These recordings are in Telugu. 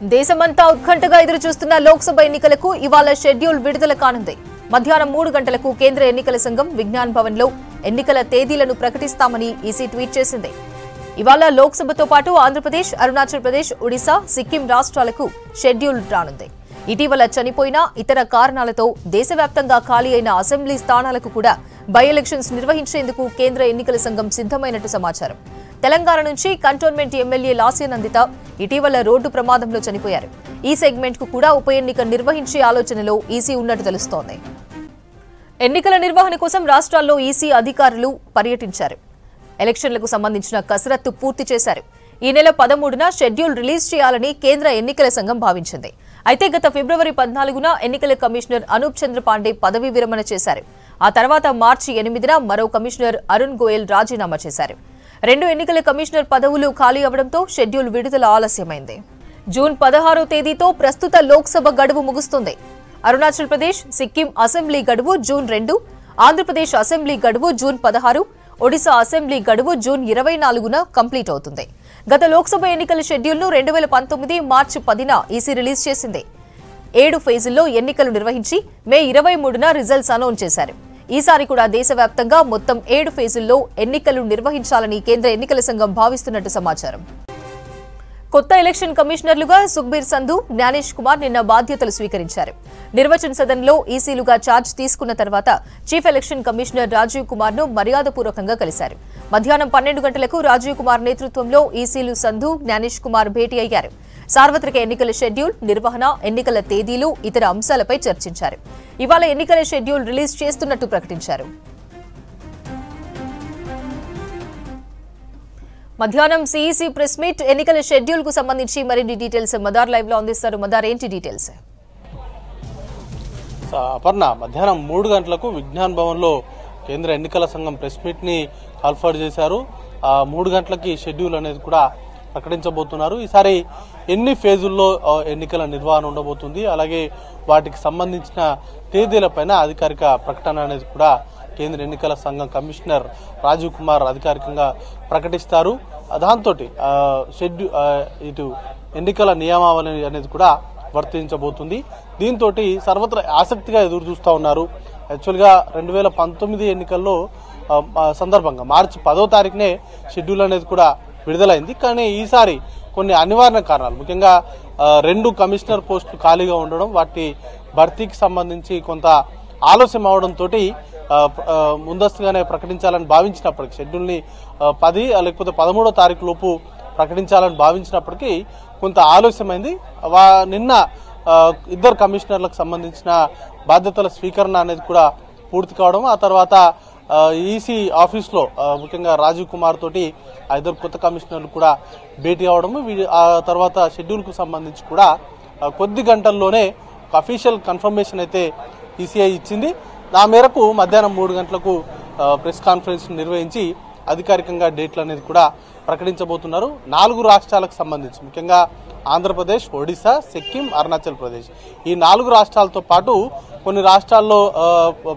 దేశమంతా ఉత్కంఠగా ఎదురుచూస్తున్న లోక్సభ ఎన్నికలకు ఇవాళ షెడ్యూల్ విడుదల కానుంది. మధ్యాహ్నం 3 గంటలకు కేంద్ర ఎన్నికల సంఘం విజ్ఞాన్ భవన్లో ఎన్నికల తేదీలను ప్రకటిస్తామని ఈసీ ట్వీట్ చేసింది. ఇవాళ లోక్సభతో పాటు ఆంధ్రప్రదేశ్, అరుణాచల్ ప్రదేశ్, ఒడిశా, సిక్కిం రాష్ట్రాలకు షెడ్యూల్ రానుంది. ఇటీవల చనిపోయిన ఇతర కారణాలతో దేశవ్యాప్తంగా ఖాళీ అయిన అసెంబ్లీ స్థానాలకు కూడా బై ఎలక్షన్స్ నిర్వహించేందుకు కేంద్ర ఎన్నికల సంఘం సిద్ధమైనట్టు సమాచారం. తెలంగాణ నుంచి కంటోన్మెంట్ ఎమ్మెల్యే లాస్యనందిత ఇటీవల రోడ్డు ప్రమాదంలో చనిపోయారు. ఈ సెగ్మెంట్ కు కూడా ఉప ఎన్నిక నిర్వహించే ఆలోచనలో ఈసీ ఉన్నట్టు తెలుస్తోంది. ఎన్నికల నిర్వహణ కోసం రాష్ట్రాల్లో ఈసీ అధికారులు పర్యటించారు. ఎలక్షన్లకు సంబంధించిన కసరత్తు పూర్తి చేశారు. ఈ నెల 13న షెడ్యూల్ రిలీజ్ చేయాలని కేంద్ర ఎన్నికల సంఘం భావించింది. అయితే గత ఫిబ్రవరి 14న ఎన్నికల కమిషనర్ అనూప్ చంద్ర పాండే పదవీ విరమణ చేశారు. ఆ తర్వాత మార్చి 8న మరో కమిషనర్ అరుణ్ గోయల్ రాజీనామా చేశారు. 2 ఎన్నికల కమిషనర్ పదవులు ఖాళీ అవడంతో షెడ్యూల్ విడుదల ఆలస్యమైంది. జూన్ 16వ తేదీతో ప్రస్తుత లోక్సభ గడువు ముగుస్తుంది. అరుణాచల్ ప్రదేశ్, సిక్కిం అసెంబ్లీ గడువు జూన్ 2, ఆంధ్రప్రదేశ్ అసెంబ్లీ గడువు జూన్ 16, ఒడిశా అసెంబ్లీ గడువు జూన్ 24న కంప్లీట్ అవుతుంది. గత లోక్సభ ఎన్నికల షెడ్యూల్ను 2019 మార్చి 10న ఈసీ రిలీజ్ చేసింది. 7 ఫేజుల్లో ఎన్నికలు నిర్వహించి మే 23న రిజల్ట్స్ అనౌన్స్ చేశారు. ఈసారి కూడా దేశవ్యాప్తంగా మొత్తం 7 ఫేజుల్లో ఎన్నికలు నిర్వహించాలని కేంద్ర ఎన్నికల సంఘం భావిస్తున్నట్టు సమాచారం. కొత్త ఎలక్షన్ కమిషనర్లుగా సుఖ్బీర్ సంధు, జ్ఞానేష్ కుమార్ నిన్న బాధ్యతలు స్వీకరించారు. నిర్వచన సదన్లో ఈసీలుగా ఛార్జ్ తీసుకున్న తర్వాత chief election commissioner Rajiv Kumar ను మర్యాదపూర్వకంగా కలిశారు. మధ్యాహ్నం 12 గంటలకు రాజీవ్ కుమార్ నేతృత్వంలో ఈసీలు సంధు, జ్ఞానేష్ కుమార్ భేటీ అయ్యారు. సార్వత్రిక ఎన్నికల షెడ్యూల్, నిర్వహణ, ఎన్నికల తేదీలు, ఇతర అంశాలపై చర్చించారు. ఇవాళ ఎన్నికల షెడ్యూల్ రిలీజ్ చేస్తున్నట్టు ప్రకటించారు. మధ్యాహ్నం సీఈసీ ప్రెస్ మీట్, ఎన్నికల షెడ్యూల్ కు సంబంధించి మరిన్ని డీటెయిల్స్ మదార్ లైవ్ లో అందిస్తారు. మదార్, ఏంటి డీటెయిల్స్? అపర్ణ, మధ్యాహ్నం 3 గంటలకు విజ్ఞాన్ భవన్ లో కేంద్ర ఎన్నికల సంఘం ప్రెస్ మీట్ ని కాల్ఫర్ చేశారు. 3 గంటలకి షెడ్యూల్ అనేది కూడా ప్రకటించబోతున్నారు. ఈసారి ఎన్ని ఫేజుల్లో ఎన్నికల నిర్వహణ ఉండబోతుంది, అలాగే వాటికి సంబంధించిన తేదీలపైన అధికారిక ప్రకటన అనేది కూడా కేంద్ర ఎన్నికల సంఘం కమిషనర్ రాజీవ్ కుమార్ అధికారికంగా ప్రకటిస్తారు. దాంతో ఇటు ఎన్నికల నియమావళి అనేది కూడా వర్తించబోతుంది. దీంతో సర్వత్రా ఆసక్తిగా ఎదురు చూస్తూ ఉన్నారు. యాక్చువల్గా 2019 ఎన్నికల్లో సందర్భంగా మార్చి 10వ తారీఖునే షెడ్యూల్ అనేది కూడా విడుదలైంది. కానీ ఈసారి కొన్ని అనివార్య కారణాలు, ముఖ్యంగా 2 కమిషనర్ పోస్టులు ఖాళీగా ఉండడం, వాటి భర్తీకి సంబంధించి కొంత ఆలస్యం అవడంతో ముందస్తుగానే ప్రకటించాలని భావించినప్పటికీ షెడ్యూల్ని 10 లేకపోతే 13వ తారీఖు లోపు ప్రకటించాలని భావించినప్పటికీ కొంత ఆలస్యమైంది. నిన్న 2 కమిషనర్లకు సంబంధించిన బాధ్యతల స్వీకరణ అనేది కూడా పూర్తి కావడం, ఆ తర్వాత ఈసీ ఆఫీస్లో ముఖ్యంగా రాజీవ్ కుమార్ తోటి 2 కొత్త కమిషనర్లు కూడా భేటీ అవడము, ఆ తర్వాత షెడ్యూల్కు సంబంధించి కూడా కొద్ది గంటల్లోనే ఒక అఫీషియల్ కన్ఫర్మేషన్ అయితే ఈసీఐ ఇచ్చింది. ఆ మేరకు మధ్యాహ్నం 3 గంటలకు ప్రెస్ కాన్ఫరెన్స్ నిర్వహించి అధికారికంగా డేట్లు అనేది కూడా ప్రకటించబోతున్నారు. 4 రాష్ట్రాలకు సంబంధించి ముఖ్యంగా ఆంధ్రప్రదేశ్, ఒడిశా, సిక్కిం, అరుణాచల్ ప్రదేశ్, ఈ 4 రాష్ట్రాలతో పాటు కొన్ని రాష్ట్రాల్లో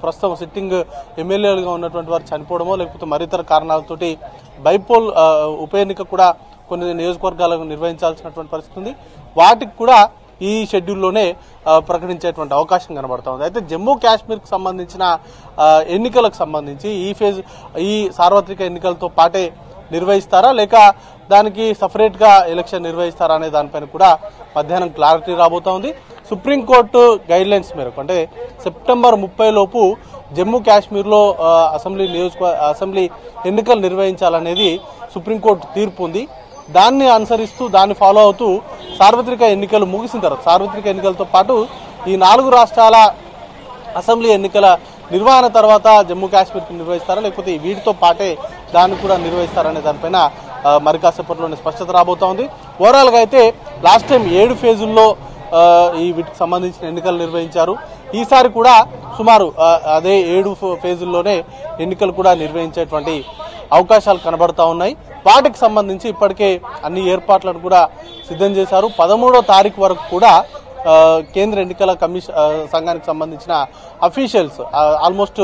ప్రస్తుతం సిట్టింగ్ ఎమ్మెల్యేలుగా ఉన్నటువంటి వారు చనిపోవడమో లేకపోతే మరితర కారణాలతోటి బైపోల్ ఉప ఎన్నిక కూడా కొన్ని నియోజకవర్గాలకు నిర్వహించాల్సినటువంటి పరిస్థితి ఉంది. వాటికి కూడా ఈ షెడ్యూల్లోనే ప్రకటించేటువంటి అవకాశం కనబడుతోంది. అయితే జమ్మూ కాశ్మీర్కి సంబంధించిన ఎన్నికలకు సంబంధించి ఈ సార్వత్రిక ఎన్నికలతో పాటే నిర్వహిస్తారా లేక దానికి సపరేట్ గా ఎలక్షన్ నిర్వహిస్తారా అనే దానిపైన కూడా మధ్యాహ్నం క్లారిటీ రాబోతోంది. సుప్రీంకోర్టు గైడ్ లైన్స్ మేరకు అంటే సెప్టెంబర్ 30 లోపు జమ్మూ కాశ్మీర్లో అసెంబ్లీ ఎన్నికలు నిర్వహించాలనేది సుప్రీంకోర్టు తీర్పు ఉంది. దాన్ని అనుసరిస్తూ దాన్ని ఫాలో అవుతూ సార్వత్రిక ఎన్నికలు ముగిసిన తర్వాత సార్వత్రిక ఎన్నికలతో పాటు ఈ 4 రాష్ట్రాల అసెంబ్లీ ఎన్నికల నిర్వహణ తర్వాత జమ్మూ కాశ్మీర్కి నిర్వహిస్తారా లేకపోతే వీటితో పాటే దాన్ని కూడా నిర్వహిస్తారనే దానిపైన మరి కాసేపట్లోనే స్పష్టత రాబోతోంది. ఓవరాల్గా అయితే లాస్ట్ టైం 7 ఫేజుల్లో వీటికి సంబంధించిన ఎన్నికలు నిర్వహించారు. ఈసారి కూడా సుమారు అదే 7 ఫేజుల్లోనే ఎన్నికలు కూడా నిర్వహించేటువంటి అవకాశాలు కనబడతా ఉన్నాయి. వాటికి సంబంధించి ఇప్పటికే అన్ని ఏర్పాట్లను కూడా సిద్ధం చేశారు. 13వ తారీఖు వరకు కూడా కేంద్ర ఎన్నికల సంఘానికి సంబంధించిన officials almost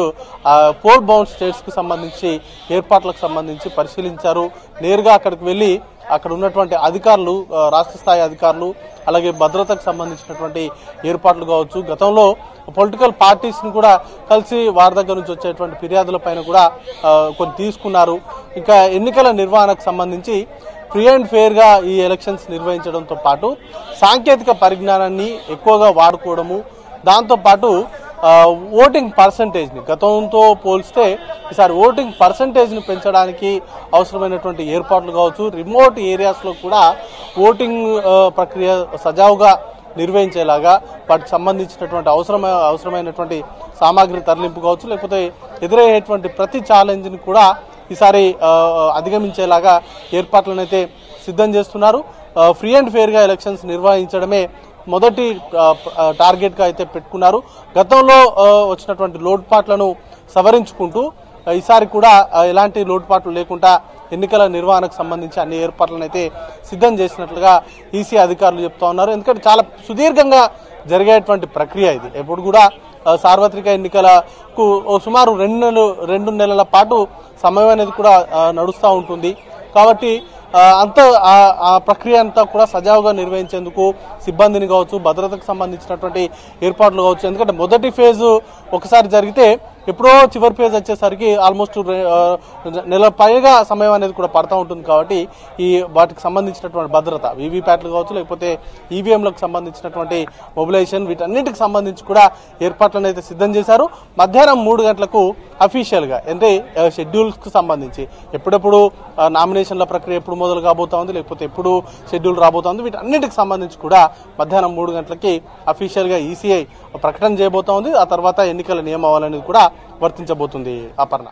poll bound states కి సంబంధించి ఏర్పాట్లకు సంబంధించి పరిశీలించారు. నేరుగా అక్కడికి వెళ్లి అక్కడ ఉన్నటువంటి అధికారులు, రాష్ట్ర స్థాయి అధికారులు, అలాగే భద్రతకు సంబంధించినటువంటి ఏర్పాట్లు కావచ్చు, గతంలో పొలిటికల్ పార్టీస్ ని కూడా కలిసి వారి దగ్గర నుంచి వచ్చేటువంటి ఫిర్యాదుల పైన కూడా కొన్ని తీసుకున్నారు. ఇంకా ఎన్నికల నిర్వహణకు సంబంధించి ఫ్రీ అండ్ ఫెయిర్ గా ఈ ఎలక్షన్స్ నిర్వహించడంతో పాటు సాంకేతిక పరిజ్ఞానాన్ని ఎక్కువగా వాడుకోవడము, దాంతో పాటు ఓటింగ్ పర్సంటేజ్ ని గతంతో పోల్స్తే ఈసారి ఓటింగ్ పర్సంటేజ్ ని పెంచడానికి అవసరమైనటువంటి ఏర్పాట్లు కావచ్చు, రిమోట్ ఏరియాస్ లో కూడా ఓటింగ్ ప్రక్రియ సజావుగా నిర్వహించేలాగా వాటికి సంబంధించినటువంటి అవసరమైనటువంటి సామాగ్రి తరలింపు కావచ్చు, లేకపోతే ఎదురయ్యేటువంటి ప్రతి ఛాలెంజ్ ని కూడా ఈసారి అధిగమించేలాగా ఏర్పాట్లను అయితే సిద్ధం చేస్తున్నారు. ఫ్రీ అండ్ ఫెయిర్ గా ఎలక్షన్స్ నిర్వహించడమే మొదటి టార్గెట్ గా అయితే పెట్టుకున్నారు. గతంలో వచ్చినటువంటి లోటుపాట్లను సవరించుకుంటూ ఈసారి కూడా ఎలాంటి లోటుపాట్లు లేకుండా ఎన్నికల నిర్వహణకు సంబంధించి అన్ని ఏర్పాట్లను అయితే సిద్ధం చేసినట్లుగా ఈసీ అధికారులు చెప్తా ఉన్నారు. ఎందుకంటే చాలా సుదీర్ఘంగా జరిగేటువంటి ప్రక్రియ ఇది. ఎప్పుడు కూడా సార్వత్రిక ఎన్నికలకు సుమారు 2 నెలల పాటు సమయం అనేది కూడా నడుస్తూ ఉంటుంది. కాబట్టి ఆ ప్రక్రియ అంతా కూడా సజావుగా నిర్వహించేందుకు సిబ్బందిని కావచ్చు, భద్రతకు సంబంధించినటువంటి ఏర్పాట్లు కావచ్చు. ఎందుకంటే మొదటి ఫేజ్ ఒకసారి జరిగితే ఎప్పుడో చివరి ఫేజ్ వచ్చేసరికి ఆల్మోస్ట్ నెల పైగా సమయం అనేది కూడా పడతా ఉంటుంది. కాబట్టి వాటికి సంబంధించినటువంటి భద్రత, వీవీప్యాట్లు కావచ్చు, లేకపోతే ఈవీఎంలకు సంబంధించినటువంటి మొబిలైజేషన్, వీటన్నిటికి సంబంధించి కూడా ఏర్పాట్లను అయితే సిద్ధం చేశారు. మధ్యాహ్నం 3 గంటలకు అఫీషియల్ గా అంటే షెడ్యూల్స్ కు సంబంధించి ఎప్పుడెప్పుడు నామినేషన్ల ప్రక్రియ ఎప్పుడు మొదలు కాబోతా ఉంది, లేకపోతే ఎప్పుడు షెడ్యూల్ రాబోతోంది, వీటన్నిటికి సంబంధించి కూడా మధ్యాహ్నం 3 గంటలకి అఫీషియల్ గా ఈసీఐ ప్రకటన చేయబోతా ఉంది. ఆ తర్వాత ఎన్నికల నియమావళి అనేది కూడా వర్తించబోతుంది. అపర్ణ.